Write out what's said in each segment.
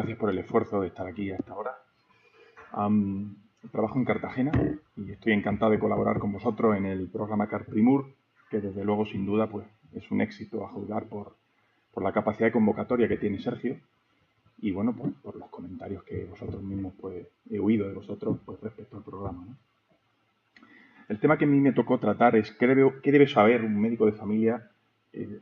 gracias por el esfuerzo de estar aquí a esta hora. Trabajo en Cartagena y estoy encantado de colaborar con vosotros en el programa CarPrimur, que desde luego, sin duda, pues es un éxito a juzgar por la capacidad de convocatoria que tiene Sergio y, bueno, pues por los comentarios que vosotros mismos, pues, he oído de vosotros, pues, respecto al programa, ¿no? El tema que a mí me tocó tratar es qué debe saber un médico de familia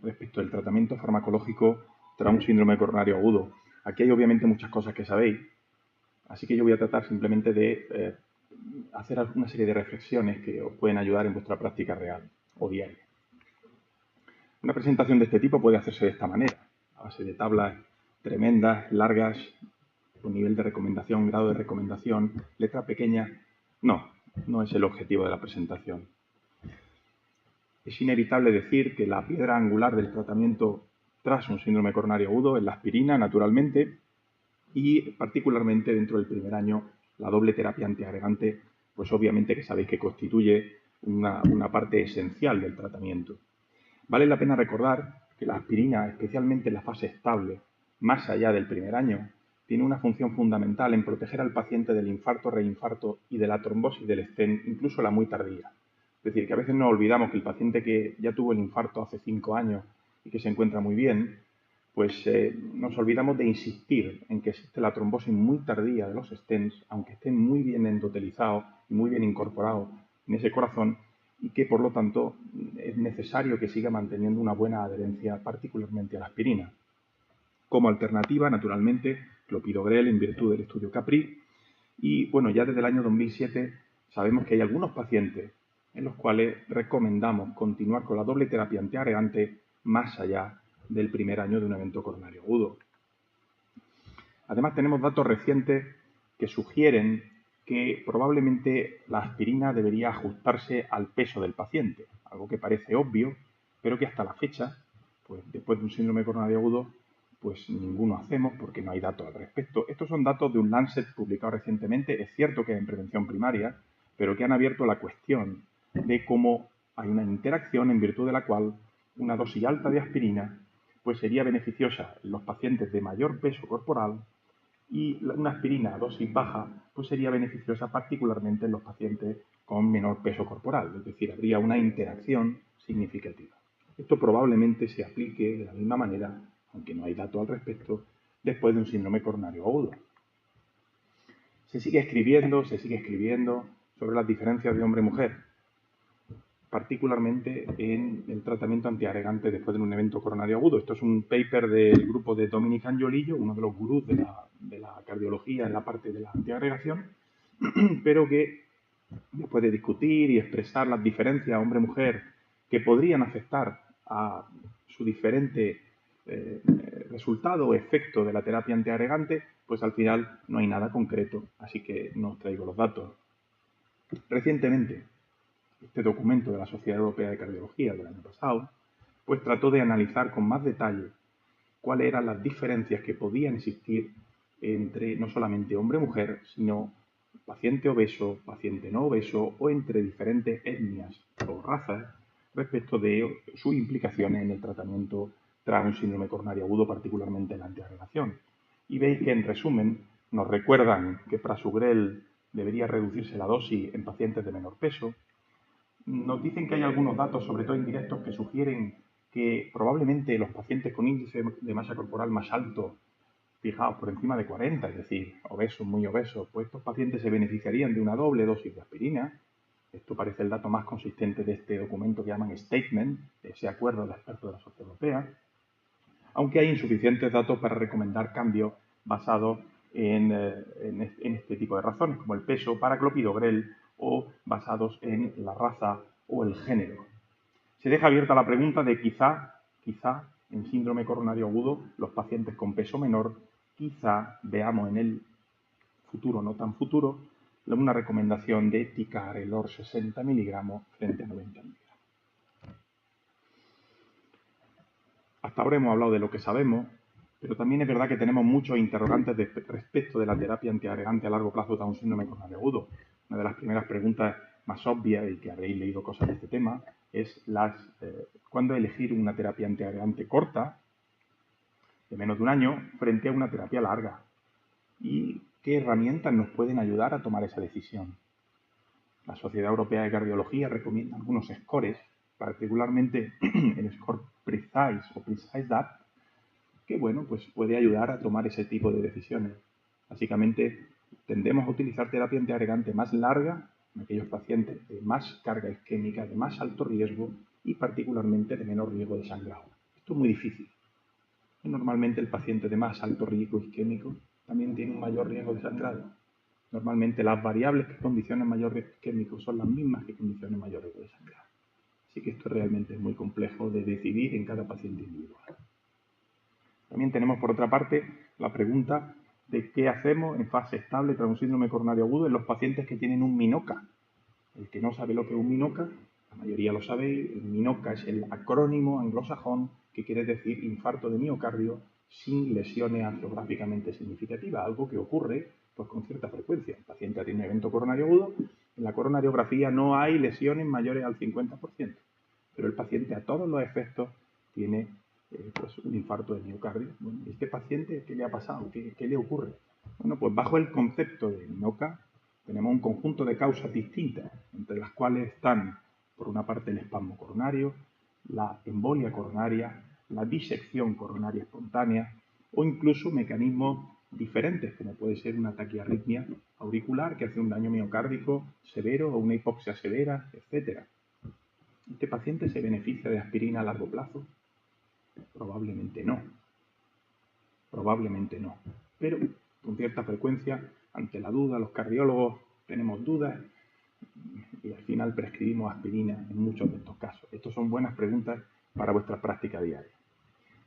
respecto del tratamiento farmacológico tras un síndrome coronario agudo. Aquí hay obviamente muchas cosas que sabéis, así que yo voy a tratar simplemente de hacer una serie de reflexiones que os pueden ayudar en vuestra práctica real o diaria. Una presentación de este tipo puede hacerse de esta manera, a base de tablas tremendas, largas, con nivel de recomendación, grado de recomendación, letra pequeña. No es el objetivo de la presentación. Es inevitable decir que la piedra angular del tratamiento tras un síndrome coronario agudo es la aspirina, naturalmente, y particularmente dentro del primer año la doble terapia antiagregante, pues obviamente que sabéis que constituye una parte esencial del tratamiento. Vale la pena recordar que la aspirina, especialmente en la fase estable, más allá del primer año, tiene una función fundamental en proteger al paciente del infarto, reinfarto y de la trombosis del stent, incluso la muy tardía. Es decir, que a veces nos olvidamos que el paciente que ya tuvo el infarto hace 5 años y que se encuentra muy bien, pues nos olvidamos de insistir en que existe la trombosis muy tardía de los stents, aunque estén muy bien endotelizados y muy bien incorporados en ese corazón, y que por lo tanto es necesario que siga manteniendo una buena adherencia, particularmente a la aspirina. Como alternativa, naturalmente, clopidogrel en virtud del estudio CAPRI. Y bueno, ya desde el año 2007 sabemos que hay algunos pacientes en los cuales recomendamos continuar con la doble terapia antiagregante más allá del primer año de un evento coronario agudo. Además, tenemos datos recientes que sugieren que probablemente la aspirina debería ajustarse al peso del paciente, algo que parece obvio, pero que hasta la fecha, pues después de un síndrome coronario agudo, pues ninguno hacemos porque no hay datos al respecto. Estos son datos de un Lancet publicado recientemente, es cierto que en prevención primaria, pero que han abierto la cuestión de cómo hay una interacción en virtud de la cual una dosis alta de aspirina pues sería beneficiosa en los pacientes de mayor peso corporal y una aspirina a dosis baja pues sería beneficiosa particularmente en los pacientes con menor peso corporal, es decir, habría una interacción significativa. Esto probablemente se aplique de la misma manera, aunque no hay datos al respecto, después de un síndrome coronario agudo. Se sigue escribiendo sobre las diferencias de hombre y mujer, particularmente en el tratamiento antiagregante después de un evento coronario agudo. Esto es un paper del grupo de Dominic Angiolillo, uno de los gurús de la cardiología en la parte de la antiagregación, pero que después de discutir y expresar las diferencias hombre-mujer que podrían afectar a su diferente resultado o efecto de la terapia antiagregante, pues al final no hay nada concreto, así que no os traigo los datos. Recientemente, este documento de la Sociedad Europea de Cardiología del año pasado, pues trató de analizar con más detalle cuáles eran las diferencias que podían existir entre no solamente hombre y mujer, sino paciente obeso, paciente no obeso o entre diferentes etnias o razas respecto de sus implicaciones en el tratamiento tras un síndrome coronario agudo, particularmente en la antiagregación. Y veis que, en resumen, nos recuerdan que prasugrel debería reducirse la dosis en pacientes de menor peso. Nos dicen que hay algunos datos, sobre todo indirectos, que sugieren que probablemente los pacientes con índice de masa corporal más alto, fijaos, por encima de 40, es decir, obesos, muy obesos, pues estos pacientes se beneficiarían de una doble dosis de aspirina. Esto parece el dato más consistente de este documento que llaman statement, de ese acuerdo de expertos de la Sociedad Europea, aunque hay insuficientes datos para recomendar cambios basados en este tipo de razones, como el peso para clopidogrel o basados en la raza o el género. Se deja abierta la pregunta de quizá en síndrome coronario agudo los pacientes con peso menor, quizá veamos en el futuro, no tan futuro, una recomendación de ticagrelor 60 miligramos frente a 90 miligramos. Hasta ahora hemos hablado de lo que sabemos, pero también es verdad que tenemos muchos interrogantes respecto de la terapia antiagregante a largo plazo tras un síndrome coronario agudo. Una de las primeras preguntas más obvias, y que habréis leído cosas de este tema, es ¿cuándo elegir una terapia antiagregante corta, de menos de un año, frente a una terapia larga? y qué herramientas nos pueden ayudar a tomar esa decisión. La Sociedad Europea de Cardiología recomienda algunos scores, particularmente el score PRECISE o PRECISE-DAT, que bueno, pues puede ayudar a tomar ese tipo de decisiones. Básicamente, tendemos a utilizar terapia antiagregante más larga en aquellos pacientes de más carga isquémica, de más alto riesgo y particularmente de menor riesgo de sangrado. Esto es muy difícil. Normalmente el paciente de más alto riesgo isquémico también tiene un mayor riesgo de sangrado. Normalmente las variables que condicionan mayor riesgo isquémico son las mismas que condicionan mayor riesgo de sangrado. Así que esto realmente es muy complejo de decidir en cada paciente individual. También tenemos, por otra parte, la pregunta de qué hacemos en fase estable tras un síndrome coronario agudo en los pacientes que tienen un MINOCA. El que no sabe lo que es un MINOCA, la mayoría lo sabéis, el MINOCA es el acrónimo anglosajón que quiere decir infarto de miocardio sin lesiones angiográficamente significativas, algo que ocurre pues, con cierta frecuencia. El paciente tiene un evento coronario agudo, en la coronariografía no hay lesiones mayores al 50%, pero el paciente a todos los efectos tiene pues un infarto de miocardio. Bueno, ¿este paciente qué le ha pasado? ¿Qué le ocurre? Bueno, pues bajo el concepto de MINOCA tenemos un conjunto de causas distintas, entre las cuales están, por una parte, el espasmo coronario, la embolia coronaria, la disección coronaria espontánea o incluso mecanismos diferentes, como puede ser una taquiarritmia auricular que hace un daño miocárdico severo o una hipoxia severa, etc. ¿Este paciente se beneficia de aspirina a largo plazo? Probablemente no. Probablemente no. Pero con cierta frecuencia, ante la duda, los cardiólogos tenemos dudas y al final prescribimos aspirina en muchos de estos casos. Estas son buenas preguntas para vuestra práctica diaria.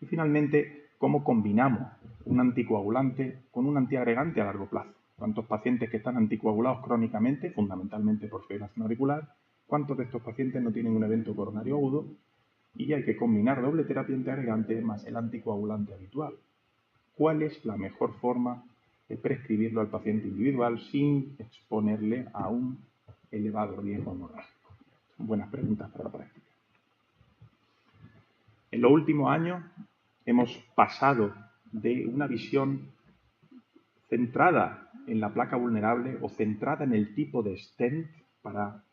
Y finalmente, ¿cómo combinamos un anticoagulante con un antiagregante a largo plazo? ¿Cuántos pacientes que están anticoagulados crónicamente, fundamentalmente por fibrilación auricular? ¿Cuántos de estos pacientes no tienen un evento coronario agudo? Y hay que combinar doble terapia antiagregante más el anticoagulante habitual. ¿Cuál es la mejor forma de prescribirlo al paciente individual sin exponerle a un elevado riesgo hemorrágico? Son buenas preguntas para la práctica. En los últimos años hemos pasado de una visión centrada en la placa vulnerable o centrada en el tipo de stent para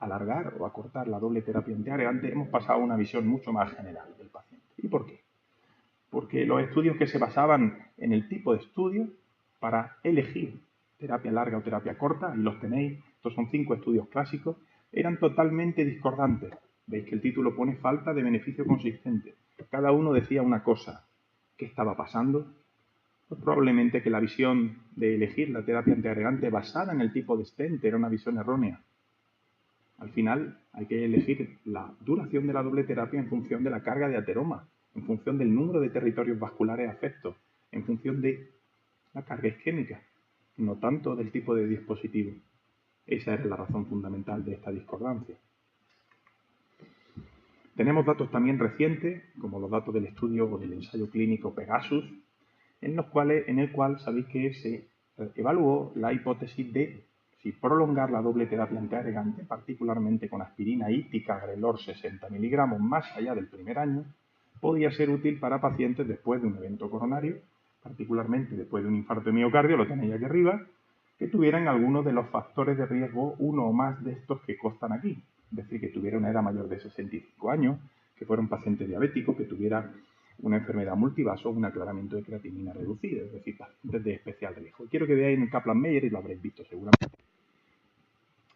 alargar o acortar la doble terapia antiagregante, hemos pasado a una visión mucho más general del paciente. ¿Y por qué? Porque los estudios que se basaban en el tipo de estudio para elegir terapia larga o terapia corta, y los tenéis, estos son 5 estudios clásicos, eran totalmente discordantes. Veis que el título pone falta de beneficio consistente. Cada uno decía una cosa. ¿Qué estaba pasando? Pues probablemente que la visión de elegir la terapia antiagregante basada en el tipo de stent era una visión errónea. Al final hay que elegir la duración de la doble terapia en función de la carga de ateroma, en función del número de territorios vasculares afectos, en función de la carga isquémica, no tanto del tipo de dispositivo. Esa era la razón fundamental de esta discordancia. Tenemos datos también recientes, como los datos del estudio o del ensayo clínico Pegasus, en el cual sabéis que se evaluó la hipótesis de si prolongar la doble terapia antiagregante, particularmente con aspirina y ticagrelor 60 miligramos más allá del primer año, podía ser útil para pacientes después de un evento coronario, particularmente después de un infarto de miocardio, lo tenéis aquí arriba, que tuvieran algunos de los factores de riesgo, uno o más de estos que constan aquí. Es decir, que tuviera una edad mayor de 65 años, que fuera un paciente diabético, que tuviera una enfermedad multivaso o un aclaramiento de creatinina reducida, es decir, pacientes de especial riesgo. Quiero que veáis en el Kaplan-Meier, y lo habréis visto seguramente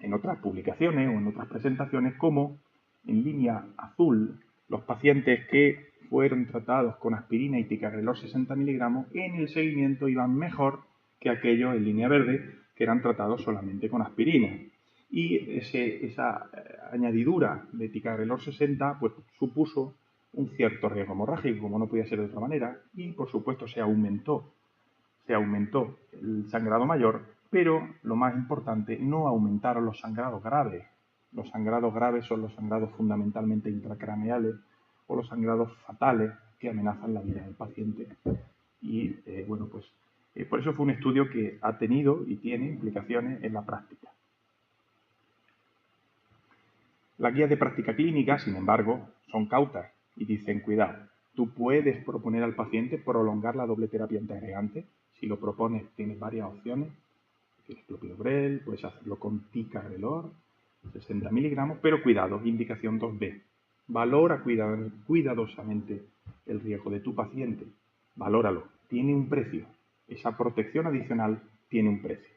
en otras publicaciones o en otras presentaciones, como en línea azul los pacientes que fueron tratados con aspirina y ticagrelor 60 miligramos en el seguimiento iban mejor que aquellos en línea verde que eran tratados solamente con aspirina. Y esa añadidura de ticagrelor 60 pues, supuso un cierto riesgo hemorrágico, como no podía ser de otra manera, y por supuesto se aumentó el sangrado mayor, pero lo más importante, no aumentaron los sangrados graves. Los sangrados graves son los sangrados fundamentalmente intracraneales o los sangrados fatales que amenazan la vida del paciente. Y por eso fue un estudio que ha tenido y tiene implicaciones en la práctica. Las guías de práctica clínica, sin embargo, son cautas y dicen, cuidado, tú puedes proponer al paciente prolongar la doble terapia antiagregante Si lo propones, tienes varias opciones. Tienes clopidogrel, puedes hacerlo con ticagrelor, 60 miligramos, pero cuidado, indicación 2B. Valora cuidadosamente el riesgo de tu paciente. Valóralo. Tiene un precio. Esa protección adicional tiene un precio.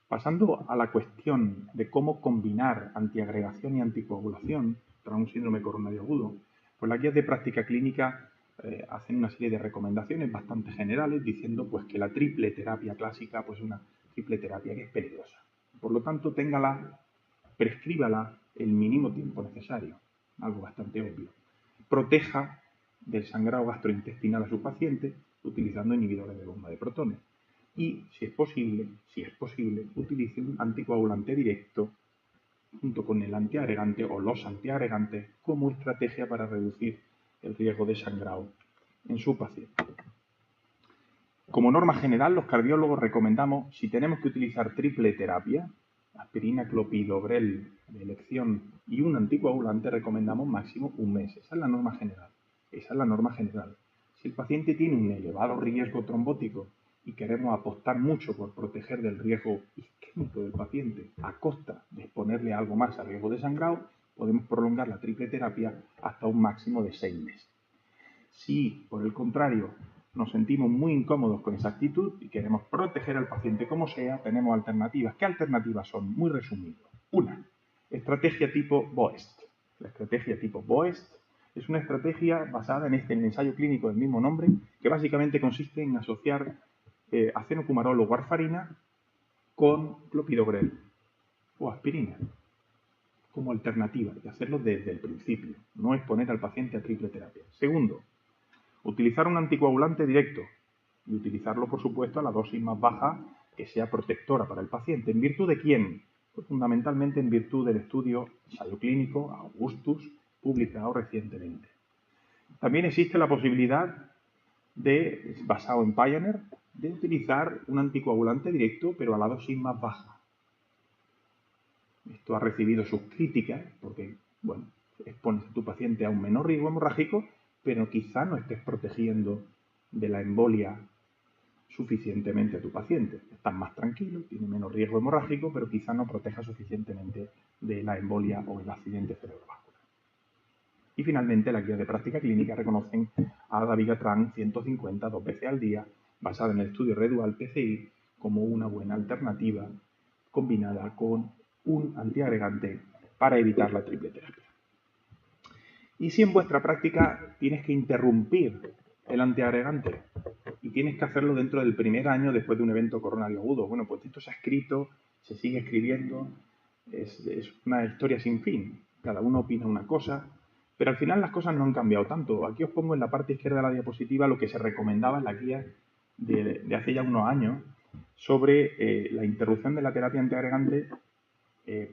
Pasando a la cuestión de cómo combinar antiagregación y anticoagulación tras un síndrome coronario agudo, pues las guías de práctica clínica hacen una serie de recomendaciones bastante generales diciendo pues, que la triple terapia clásica pues una triple terapia que es peligrosa. Por lo tanto, prescríbala el mínimo tiempo necesario, algo bastante obvio. Proteja del sangrado gastrointestinal a su paciente utilizando inhibidores de bomba de protones. Y, si es posible, utilice un anticoagulante directo junto con el antiagregante o los antiagregantes como estrategia para reducir el riesgo de sangrado en su paciente. Como norma general, los cardiólogos recomendamos, si tenemos que utilizar triple terapia, aspirina, clopidogrel de elección y un anticoagulante, recomendamos máximo un mes. Esa es la norma general. Si el paciente tiene un elevado riesgo trombótico y queremos apostar mucho por proteger del riesgo isquémico del paciente a costa de exponerle algo más a riesgo de sangrado, podemos prolongar la triple terapia hasta un máximo de 6 meses. Si, por el contrario, nos sentimos muy incómodos con esa actitud y queremos proteger al paciente como sea, tenemos alternativas. ¿Qué alternativas son? Muy resumido. Una, estrategia tipo BOEST. La estrategia tipo BOEST es una estrategia basada en el ensayo clínico del mismo nombre, que básicamente consiste en asociar acenocumarol o warfarina con clopidogrel o aspirina como alternativa y hacerlo desde el principio, no exponer al paciente a triple terapia. Segundo, utilizar un anticoagulante directo y utilizarlo, por supuesto, a la dosis más baja que sea protectora para el paciente. ¿En virtud de quién? Pues fundamentalmente en virtud del estudio ensayo clínico Augustus, publicado recientemente. También existe la posibilidad basado en Pioneer, de utilizar un anticoagulante directo, pero a la dosis más baja. Esto ha recibido sus críticas porque, bueno, expones a tu paciente a un menor riesgo hemorrágico, pero quizá no estés protegiendo de la embolia suficientemente a tu paciente. Estás más tranquilo, tiene menos riesgo hemorrágico, pero quizá no proteja suficientemente de la embolia o el accidente cerebrovascular. Y finalmente, las guías de práctica clínica reconocen a dabigatran 150 2 veces al día, basada en el estudio Redual PCI, como una buena alternativa combinada con un antiagregante para evitar la triple terapia. Y si en vuestra práctica tienes que interrumpir el antiagregante y tienes que hacerlo dentro del primer año después de un evento coronario agudo, bueno, pues esto se ha escrito, se sigue escribiendo, es una historia sin fin. Cada uno opina una cosa, pero al final las cosas no han cambiado tanto. Aquí os pongo en la parte izquierda de la diapositiva lo que se recomendaba en la guía de hace ya unos años sobre la interrupción de la terapia antiagregante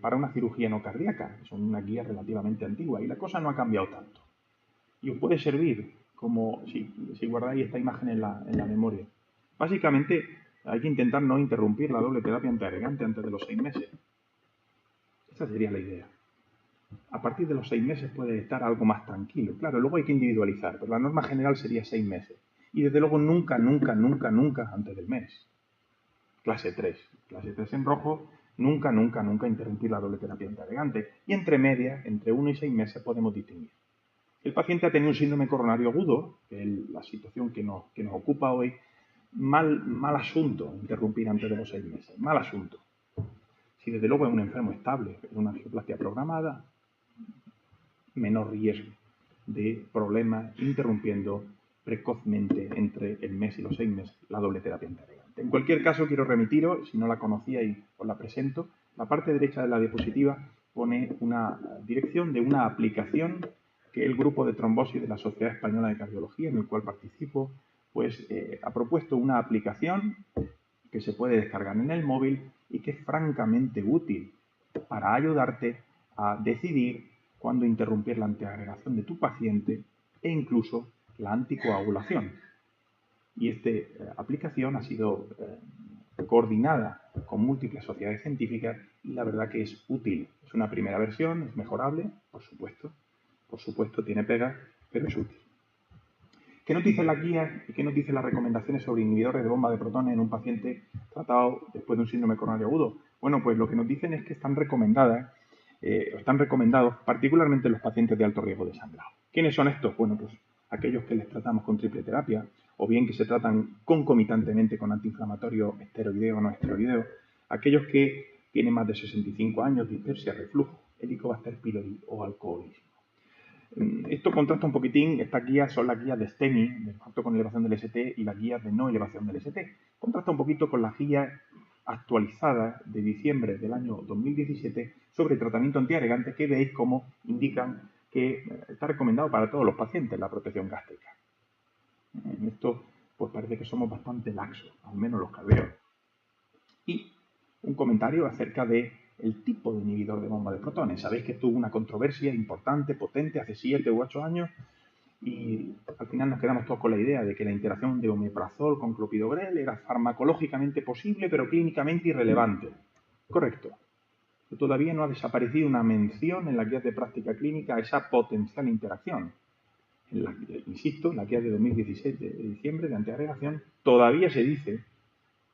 para una cirugía no cardíaca. Son una guía relativamente antigua y la cosa no ha cambiado tanto. Y os puede servir como si guardáis esta imagen en la memoria. Básicamente hay que intentar no interrumpir la doble terapia antiagregante antes de los 6 meses. Esa sería la idea. A partir de los 6 meses puede estar algo más tranquilo. Claro, luego hay que individualizar, pero la norma general sería 6 meses. Y desde luego nunca antes del mes. Clase 3 en rojo, nunca interrumpir la doble terapia antiagregante. Y entre medias, entre 1 y 6 meses podemos distinguir. El paciente ha tenido un síndrome coronario agudo, que es la situación que nos ocupa hoy. Mal asunto interrumpir antes de los 6 meses. Mal asunto. Si desde luego es un enfermo estable, es una angioplastia programada, menor riesgo de problemas interrumpiendo precozmente entre el mes y los 6 meses la doble terapia antiagregante. En cualquier caso, quiero remitiros, si no la conocíais, os la presento. La parte derecha de la diapositiva pone una dirección de una aplicación que el grupo de trombosis de la Sociedad Española de Cardiología, en el cual participo, pues ha propuesto una aplicación que se puede descargar en el móvil y que es francamente útil para ayudarte a decidir cuándo interrumpir la antiagregación de tu paciente e incluso la anticoagulación. Y esta aplicación ha sido coordinada con múltiples sociedades científicas y la verdad que es útil. Es una primera versión, es mejorable, por supuesto tiene pegas, pero es útil. ¿Qué nos dicen las guías y qué nos dicen las recomendaciones sobre inhibidores de bomba de protones en un paciente tratado después de un síndrome coronario agudo? Bueno, pues lo que nos dicen es que están recomendados particularmente en los pacientes de alto riesgo de sangrado. ¿Quiénes son estos? Bueno, pues aquellos que les tratamos con triple terapia, o bien que se tratan concomitantemente con antiinflamatorios esteroideo o no esteroideo, aquellos que tienen más de 65 años, dispepsia, reflujo, Helicobacter pylori o alcoholismo. Esto contrasta un poquitín, estas guías son las guías de STEMI, de infarto con elevación del ST, y las guías de no elevación del ST. Contrasta un poquito con las guías actualizadas de diciembre del año 2017 sobre tratamiento antiagregante que veis como indican que está recomendado para todos los pacientes la protección gástrica. En esto pues parece que somos bastante laxos, al menos los cardiólogos. Y un comentario acerca de el tipo de inhibidor de bomba de protones. Sabéis que tuvo una controversia importante, potente, hace 7 u 8 años, y al final nos quedamos todos con la idea de que la interacción de omeprazol con clopidogrel era farmacológicamente posible, pero clínicamente irrelevante. Correcto. Todavía no ha desaparecido una mención en las guías de práctica clínica a esa potencial interacción. Insisto, en la guía de 2016 de diciembre de antiagregación, todavía se dice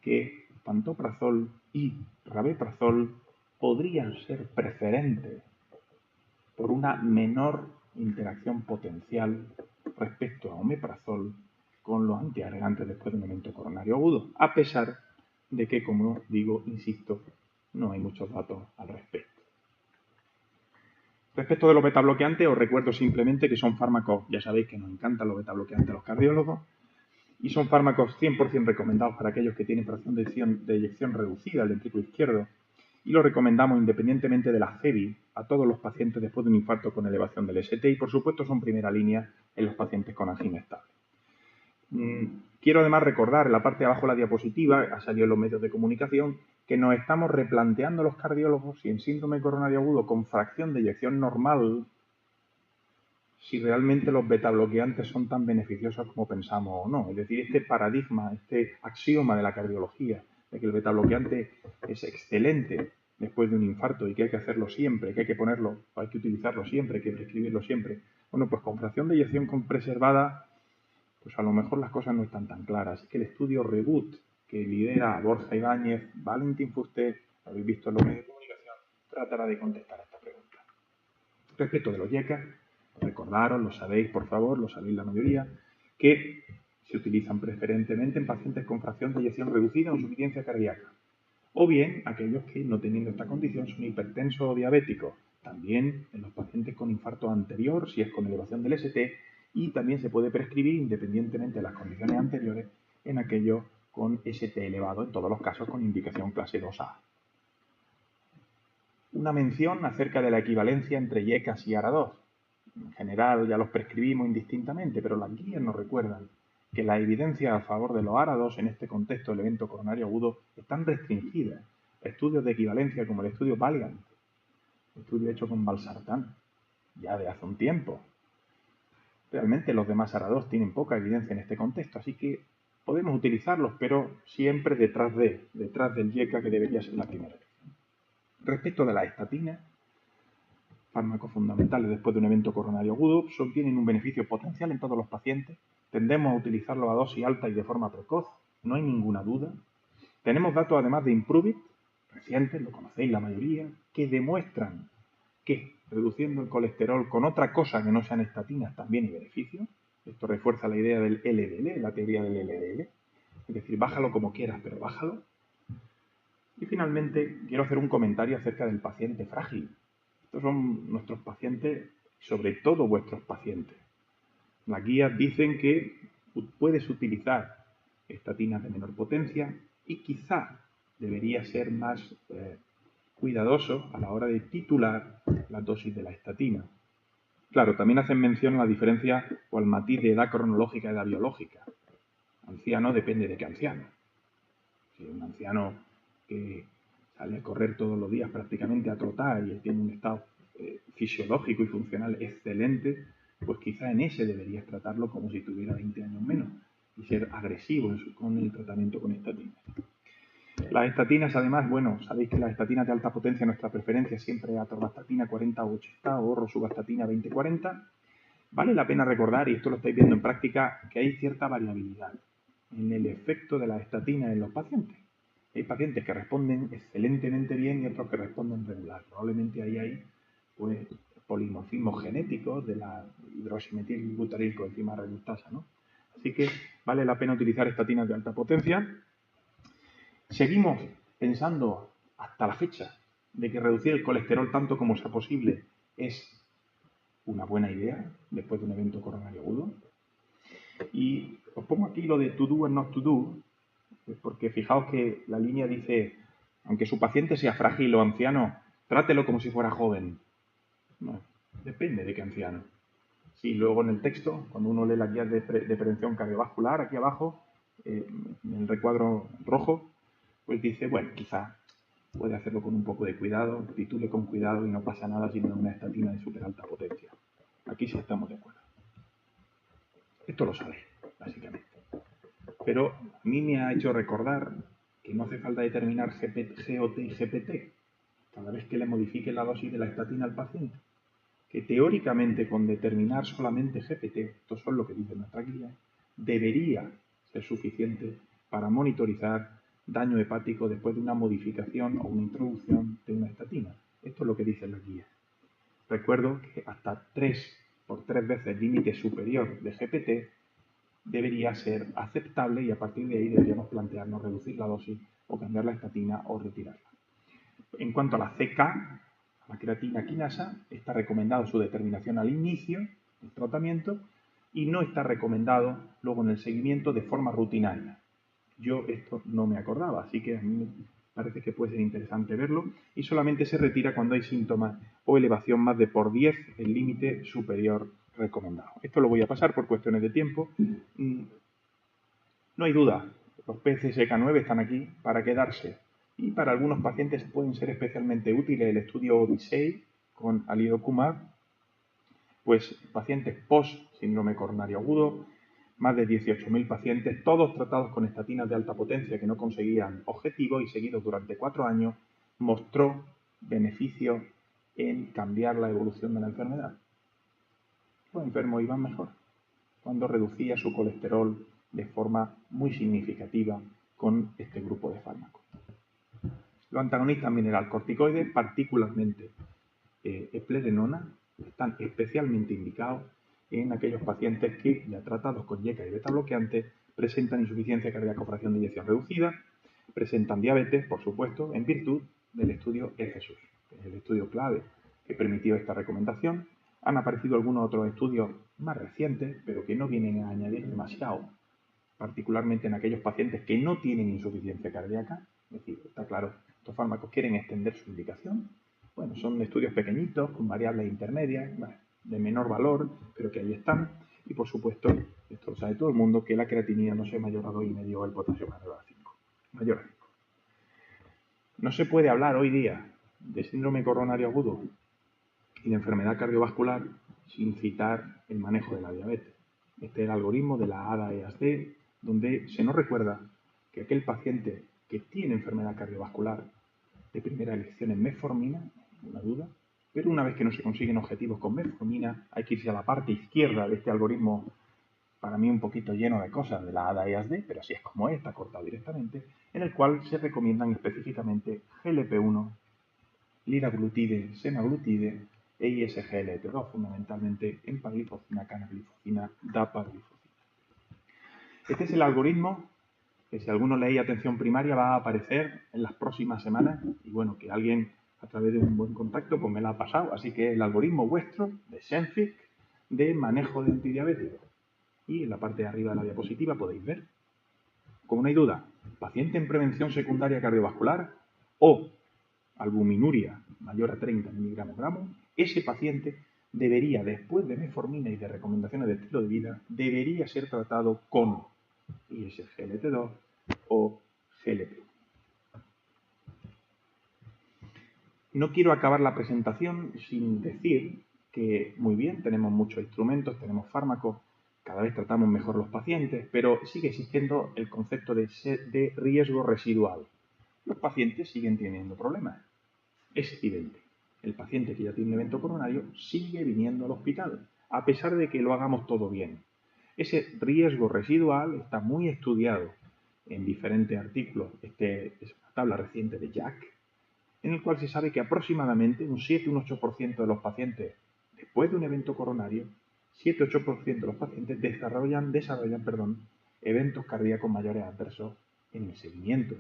que pantoprazol y rabeprazol podrían ser preferentes por una menor interacción potencial respecto a omeprazol con los antiagregantes después de un evento coronario agudo, a pesar de que, como digo, insisto, no hay muchos datos al respecto. Respecto de los betabloqueantes, os recuerdo simplemente que son fármacos, ya sabéis que nos encantan los betabloqueantes a los cardiólogos, y son fármacos 100% recomendados para aquellos que tienen fracción de eyección reducida al ventrículo izquierdo, y lo recomendamos independientemente de la CEBI a todos los pacientes después de un infarto con elevación del ST, y por supuesto son primera línea en los pacientes con angina estable. Quiero además recordar en la parte de abajo de la diapositiva, ha salido en los medios de comunicación, que nos estamos replanteando los cardiólogos si en síndrome coronario agudo con fracción de eyección normal, si realmente los betabloqueantes son tan beneficiosos como pensamos o no. Es decir, este paradigma, este axioma de la cardiología, de que el betabloqueante es excelente después de un infarto y que hay que hacerlo siempre, que hay que ponerlo, hay que utilizarlo siempre, hay que prescribirlo siempre. Bueno, pues con fracción de eyección preservada, pues a lo mejor las cosas no están tan claras. Así que el estudio REBOOT que lidera Borja Ibáñez, Valentín Fuster, lo habéis visto en los medios de comunicación, tratará de contestar a esta pregunta. Respecto de los YECA, recordaros, lo sabéis por favor, lo sabéis la mayoría, que se utilizan preferentemente en pacientes con fracción de eyección reducida o insuficiencia cardíaca, o bien aquellos que no teniendo esta condición son hipertensos o diabéticos, también en los pacientes con infarto anterior si es con elevación del ST, y también se puede prescribir independientemente de las condiciones anteriores en aquellos con ST elevado, en todos los casos con indicación clase 2A. Una mención acerca de la equivalencia entre YECAS y ARA2. En general ya los prescribimos indistintamente, pero las guías nos recuerdan que las evidencias a favor de los ARA2 en este contexto del evento coronario agudo están restringidas. Estudios de equivalencia como el estudio Valiant, estudio hecho con valsartán, ya de hace un tiempo. Realmente los demás ARA2 tienen poca evidencia en este contexto, así que podemos utilizarlos, pero siempre detrás del YECA, que debería ser la primera. Respecto de las estatinas, fármacos fundamentales después de un evento coronario agudo, tienen un beneficio potencial en todos los pacientes. Tendemos a utilizarlos a dosis alta y de forma precoz, no hay ninguna duda. Tenemos datos además de IMPROVE-IT, recientes, lo conocéis la mayoría, que demuestran que reduciendo el colesterol con otra cosa que no sean estatinas también hay beneficio. Esto refuerza la idea del LDL, la teoría del LDL. Es decir, bájalo como quieras, pero bájalo. Y finalmente quiero hacer un comentario acerca del paciente frágil. Estos son nuestros pacientes, sobre todo vuestros pacientes. Las guías dicen que puedes utilizar estatinas de menor potencia y quizá debería ser más cuidadoso a la hora de titular la dosis de la estatina. Claro, también hacen mención a la diferencia o al matiz de edad cronológica y edad biológica. Anciano depende de qué anciano. Si un anciano que sale a correr todos los días prácticamente a trotar y tiene un estado fisiológico y funcional excelente, pues quizá en ese deberías tratarlo como si tuviera 20 años menos y ser agresivo con el tratamiento con estatinas. Las estatinas, además, bueno, sabéis que las estatinas de alta potencia, nuestra preferencia siempre es atorvastatina 40 o 80 o rosuvastatina 20-40. Vale la pena recordar, y esto lo estáis viendo en práctica, que hay cierta variabilidad en el efecto de la estatina en los pacientes. Hay pacientes que responden excelentemente bien y otros que responden regular. Probablemente ahí hay pues, polimorfismos genéticos de la hidroximetilbutaril-coenzima reductasa, ¿no? Así que vale la pena utilizar estatinas de alta potencia. Seguimos pensando hasta la fecha de que reducir el colesterol tanto como sea posible es una buena idea después de un evento coronario agudo. Y os pongo aquí lo de to do and not to do, porque fijaos que la línea dice, aunque su paciente sea frágil o anciano, trátelo como si fuera joven. No, depende de qué anciano. Sí, luego en el texto, cuando uno lee las guías de prevención cardiovascular, aquí abajo, en el recuadro rojo, pues dice, bueno, quizá puede hacerlo con un poco de cuidado, titule con cuidado y no pasa nada si no es una estatina de súper alta potencia. Aquí sí estamos de acuerdo. Esto lo sabe, básicamente. Pero a mí me ha hecho recordar que no hace falta determinar GOT y GPT cada vez que le modifique la dosis de la estatina al paciente. Que teóricamente con determinar solamente GPT, esto es lo que dice nuestra guía, debería ser suficiente para monitorizar daño hepático después de una modificación o una introducción de una estatina. Esto es lo que dice la guía. Recuerdo que hasta 3 por 3 veces límite superior de GPT debería ser aceptable y a partir de ahí deberíamos plantearnos reducir la dosis o cambiar la estatina o retirarla. En cuanto a la CK, la creatina quinasa, está recomendado su determinación al inicio del tratamiento y no está recomendado luego en el seguimiento de forma rutinaria. Yo esto no me acordaba, así que a mí me parece que puede ser interesante verlo y solamente se retira cuando hay síntomas o elevación más de por 10 el límite superior recomendado. Esto lo voy a pasar por cuestiones de tiempo. No hay duda, los PCSK9 están aquí para quedarse y para algunos pacientes pueden ser especialmente útiles el estudio Odyssey con alirocumab, pues pacientes post-síndrome coronario agudo, más de 18.000 pacientes, todos tratados con estatinas de alta potencia que no conseguían objetivos y seguidos durante 4 años, mostró beneficio en cambiar la evolución de la enfermedad. Los enfermos iban mejor cuando reducía su colesterol de forma muy significativa con este grupo de fármacos. Los antagonistas mineralcorticoides, particularmente eplerenona, están especialmente indicados en aquellos pacientes que, ya tratados con YECA y beta bloqueantes, presentan insuficiencia cardíaca o fracción de eyección reducida, presentan diabetes, por supuesto, en virtud del estudio EFESUS, que es el estudio clave que permitió esta recomendación. Han aparecido algunos otros estudios más recientes, pero que no vienen a añadir demasiado, particularmente en aquellos pacientes que no tienen insuficiencia cardíaca. Es decir, está claro, estos fármacos quieren extender su indicación. Bueno, son estudios pequeñitos, con variables intermedias, de menor valor, pero que ahí están. Y por supuesto, esto lo sabe todo el mundo, que la creatinina no sea mayor a 2,5 o el potasio mayor a 5. Mayor a 5. No se puede hablar hoy día de síndrome coronario agudo y de enfermedad cardiovascular sin citar el manejo de la diabetes. Este es el algoritmo de la ADA-EASD, donde se nos recuerda que aquel paciente que tiene enfermedad cardiovascular de primera elección es metformina, ninguna duda, pero una vez que no se consiguen objetivos con metformina, hay que irse a la parte izquierda de este algoritmo, para mí un poquito lleno de cosas de la ADA-EASD, pero así es como es, está cortado directamente, en el cual se recomiendan específicamente GLP-1, liraglutide, semaglutide e ISGLT2, fundamentalmente empaglifosina, canaglifosina, dapaglifosina. Este es el algoritmo que si alguno leéis atención primaria va a aparecer en las próximas semanas y bueno, que alguien a través de un buen contacto pues me la ha pasado. Así que el algoritmo vuestro de Senfic de manejo de antidiabéticos. Y en la parte de arriba de la diapositiva podéis ver, como no hay duda, paciente en prevención secundaria cardiovascular o albuminuria mayor a 30 miligramos, ese paciente debería, después de metformina y de recomendaciones de estilo de vida, debería ser tratado con ISGLT2 o GLP. No quiero acabar la presentación sin decir que, muy bien, tenemos muchos instrumentos, tenemos fármacos, cada vez tratamos mejor los pacientes, pero sigue existiendo el concepto de riesgo residual. Los pacientes siguen teniendo problemas. Es evidente. El paciente que ya tiene un evento coronario sigue viniendo al hospital. a pesar de que lo hagamos todo bien. Ese riesgo residual está muy estudiado en diferentes artículos. Es una tabla reciente de Jack, en el cual se sabe que aproximadamente un 7 un 8% de los pacientes, después de un evento coronario, 7-8% de los pacientes desarrollan eventos cardíacos mayores adversos en el seguimiento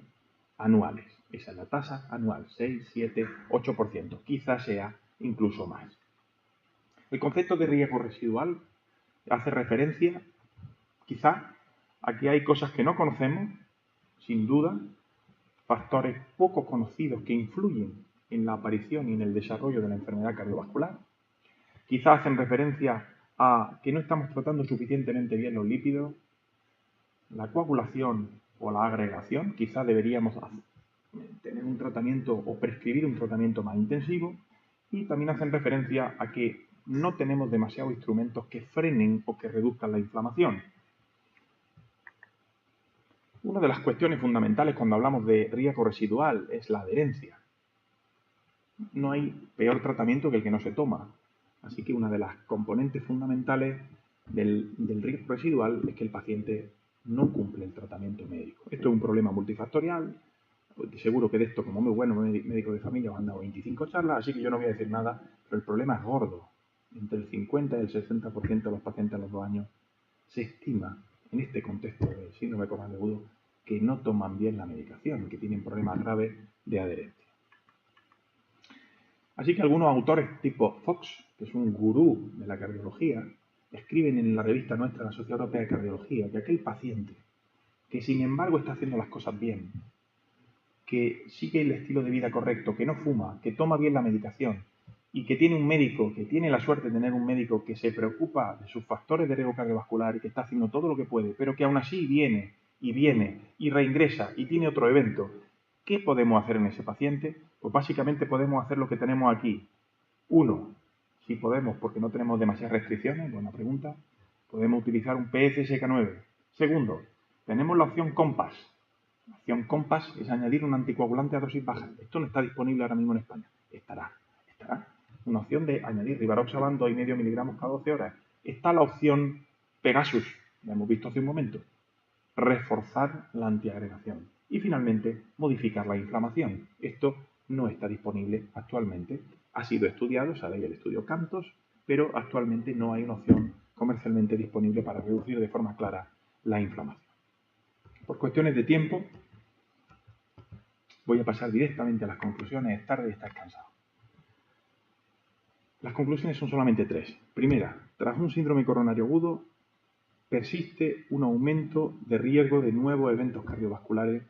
anuales. Esa es la tasa anual, 6, 7, 8%. Quizás sea incluso más. El concepto de riesgo residual hace referencia, quizá, a que hay cosas que no conocemos, sin duda, factores poco conocidos que influyen en la aparición y en el desarrollo de la enfermedad cardiovascular. Quizá hacen referencia a que no estamos tratando suficientemente bien los lípidos, la coagulación o la agregación. Quizá deberíamos tener un tratamiento o prescribir un tratamiento más intensivo, y también hacen referencia a que no tenemos demasiados instrumentos que frenen o que reduzcan la inflamación. Una de las cuestiones fundamentales cuando hablamos de riesgo residual es la adherencia. No hay peor tratamiento que el que no se toma. Así que una de las componentes fundamentales del riesgo residual es que el paciente no cumple el tratamiento médico. Esto es un problema multifactorial. Seguro que de esto, como muy bueno médico de familia, me han dado 25 charlas, así que yo no voy a decir nada, pero el problema es gordo. Entre el 50 y el 60% de los pacientes a los 2 años se estima, en este contexto del síndrome coronario agudo, que no toman bien la medicación, que tienen problemas graves de adherencia. Así que algunos autores tipo Fox, que es un gurú de la cardiología, escriben en la revista nuestra, la Sociedad Europea de Cardiología, que aquel paciente que sin embargo está haciendo las cosas bien, que sigue el estilo de vida correcto, que no fuma, que toma bien la medicación y que tiene un médico, que tiene la suerte de tener un médico que se preocupa de sus factores de riesgo cardiovascular y que está haciendo todo lo que puede, pero que aún así viene y reingresa y tiene otro evento, ¿qué podemos hacer en ese paciente? Pues básicamente podemos hacer lo que tenemos aquí. Uno, si podemos, porque no tenemos demasiadas restricciones, buena pregunta, podemos utilizar un PCSK9. Segundo, tenemos la opción COMPASS. La opción COMPASS es añadir un anticoagulante a dosis baja. Esto no está disponible ahora mismo en España. Estará. Una opción de añadir rivaroxaban 2,5 miligramos cada 12 horas. Está la opción Pegasus, la hemos visto hace un momento. Reforzar la antiagregación. Y finalmente, modificar la inflamación. Esto no está disponible actualmente. Ha sido estudiado, sabéis el estudio Cantos, pero actualmente no hay una opción comercialmente disponible para reducir de forma clara la inflamación. Por cuestiones de tiempo, voy a pasar directamente a las conclusiones. Es tarde y estás cansado. Las conclusiones son solamente 3. Primera, tras un síndrome coronario agudo, persiste un aumento de riesgo de nuevos eventos cardiovasculares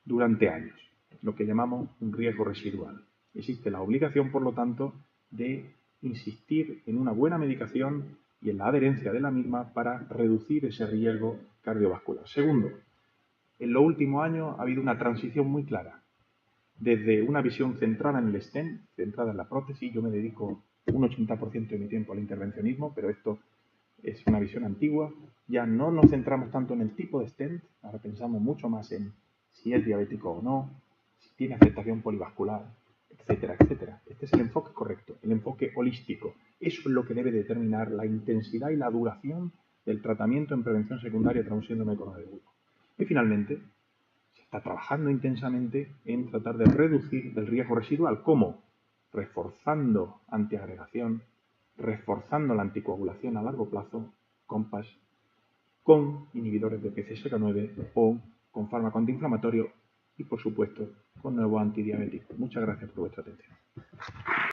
durante años, lo que llamamos un riesgo residual. Existe la obligación, por lo tanto, de insistir en una buena medicación y en la adherencia de la misma para reducir ese riesgo cardiovascular. Segundo, en los últimos años ha habido una transición muy clara. Desde una visión centrada en el stent, centrada en la prótesis, yo me dedico un 80% de mi tiempo al intervencionismo, pero esto es una visión antigua. Ya no nos centramos tanto en el tipo de stent, ahora pensamos mucho más en si es diabético o no, si tiene afectación polivascular, etcétera, etcétera. Este es el enfoque correcto, el enfoque holístico. Eso es lo que debe determinar la intensidad y la duración del tratamiento en prevención secundaria tras un síndrome coronario agudo. Y finalmente, se está trabajando intensamente en tratar de reducir el riesgo residual. ¿Cómo? Reforzando antiagregación, reforzando la anticoagulación a largo plazo, COMPASS, con inhibidores de PCSK9 o con fármaco antiinflamatorio y, por supuesto, con nuevos antidiabéticos. Muchas gracias por vuestra atención.